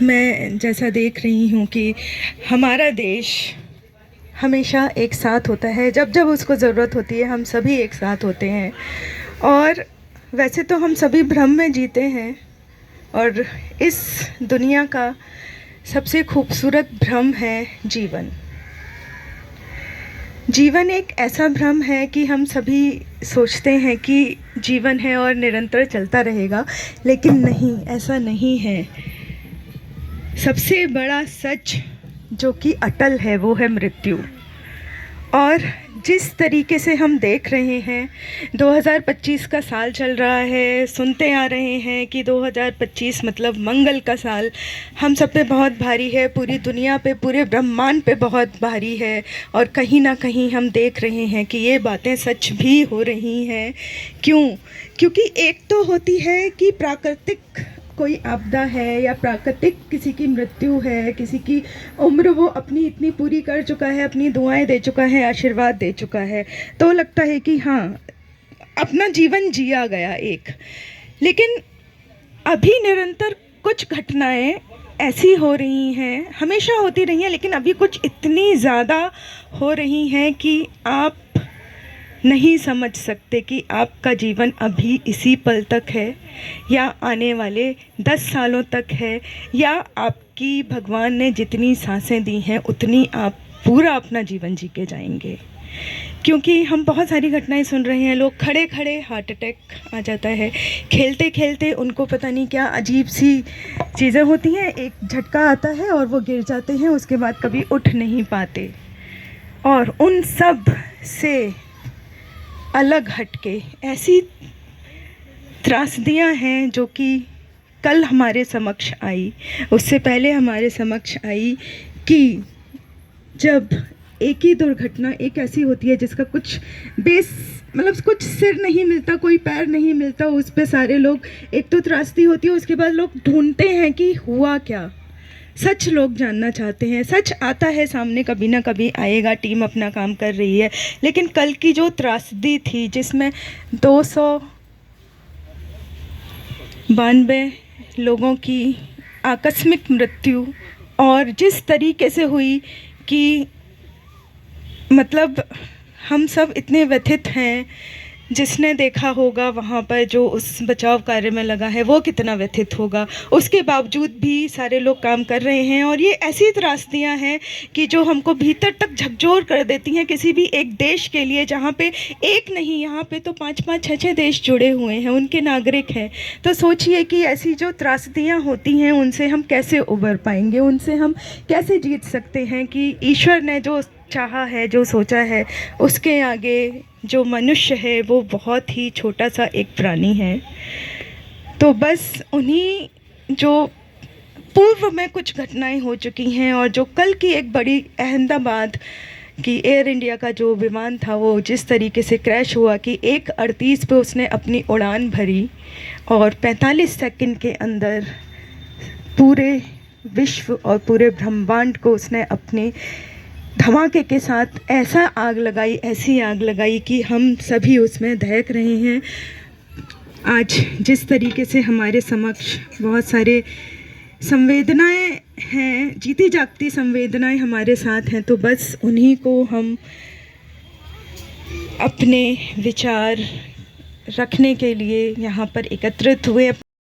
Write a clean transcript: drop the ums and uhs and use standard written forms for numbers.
मैं जैसा देख रही हूँ कि हमारा देश हमेशा एक साथ होता है। जब जब उसको ज़रूरत होती है हम सभी एक साथ होते हैं। और वैसे तो हम सभी भ्रम में जीते हैं और इस दुनिया का सबसे खूबसूरत भ्रम है जीवन। जीवन एक ऐसा भ्रम है कि हम सभी सोचते हैं कि जीवन है और निरंतर चलता रहेगा, लेकिन नहीं, ऐसा नहीं है। सबसे बड़ा सच जो कि अटल है वो है मृत्यु। और जिस तरीके से हम देख रहे हैं 2025 का साल चल रहा है, सुनते आ रहे हैं कि 2025 मतलब मंगल का साल हम सब पे बहुत भारी है, पूरी दुनिया पे, पूरे ब्रह्मांड पे बहुत भारी है। और कहीं ना कहीं हम देख रहे हैं कि ये बातें सच भी हो रही हैं। क्यों? क्योंकि एक तो होती है कि प्राकृतिक कोई आपदा है या प्राकृतिक किसी की मृत्यु है, किसी की उम्र वो अपनी इतनी पूरी कर चुका है, अपनी दुआएं दे चुका है, आशीर्वाद दे चुका है, तो लगता है कि हाँ, अपना जीवन जिया गया एक। लेकिन अभी निरंतर कुछ घटनाएं ऐसी हो रही हैं, हमेशा होती रही हैं, लेकिन अभी कुछ इतनी ज़्यादा हो रही हैं कि आप नहीं समझ सकते कि आपका जीवन अभी इसी पल तक है या आने वाले 10 सालों तक है, या आपकी भगवान ने जितनी सांसें दी हैं उतनी आप पूरा अपना जीवन जी के जाएंगे। क्योंकि हम बहुत सारी घटनाएं सुन रहे हैं, लोग खड़े खड़े हार्ट अटैक आ जाता है, खेलते खेलते उनको पता नहीं क्या अजीब सी चीज़ें होती हैं, एक झटका आता है और वो गिर जाते हैं, उसके बाद कभी उठ नहीं पाते। और उन सब से अलग हटके ऐसी त्रासदियाँ हैं जो कि कल हमारे समक्ष आई, उससे पहले हमारे समक्ष आई कि जब एक ही दुर्घटना एक ऐसी होती है जिसका कुछ बेस, मतलब कुछ सिर नहीं मिलता, कोई पैर नहीं मिलता, उस पे सारे लोग, एक तो त्रासदी होती है, उसके बाद लोग ढूंढते हैं कि हुआ क्या। सच लोग जानना चाहते हैं, सच आता है सामने, कभी ना कभी आएगा, टीम अपना काम कर रही है। लेकिन कल की जो त्रासदी थी जिसमें 292 लोगों की आकस्मिक मृत्यु, और जिस तरीके से हुई कि मतलब हम सब इतने व्यथित हैं, जिसने देखा होगा वहाँ पर जो उस बचाव कार्य में लगा है वो कितना व्यथित होगा। उसके बावजूद भी सारे लोग काम कर रहे हैं। और ये ऐसी त्रासदियाँ हैं कि जो हमको भीतर तक झकझोर कर देती हैं किसी भी एक देश के लिए, जहाँ पे एक नहीं, यहाँ पे तो 5-5, 6-6 देश जुड़े हुए हैं, उनके नागरिक हैं। तो सोचिए कि ऐसी जो त्रासदियाँ होती हैं उनसे हम कैसे उबर पाएंगे, उनसे हम कैसे जीत सकते हैं कि ईश्वर ने जो चाहा है, जो सोचा है, उसके आगे जो मनुष्य है वो बहुत ही छोटा सा एक प्राणी है। तो बस उन्हीं जो पूर्व में कुछ घटनाएं हो चुकी हैं और जो कल की एक बड़ी अहमदाबाद की एयर इंडिया का जो विमान था वो जिस तरीके से क्रैश हुआ कि 1:38 पे उसने अपनी उड़ान भरी और 45 सेकंड के अंदर पूरे विश्व और पूरे ब्रह्मांड को उसने अपने धमाके के साथ ऐसा आग लगाई, ऐसी आग लगाई कि हम सभी उसमें दहक रहे हैं। आज जिस तरीके से हमारे समक्ष बहुत सारे संवेदनाएं हैं, जीती जागती संवेदनाएं हमारे साथ हैं, तो बस उन्हीं को हम अपने विचार रखने के लिए यहाँ पर एकत्रित हुए।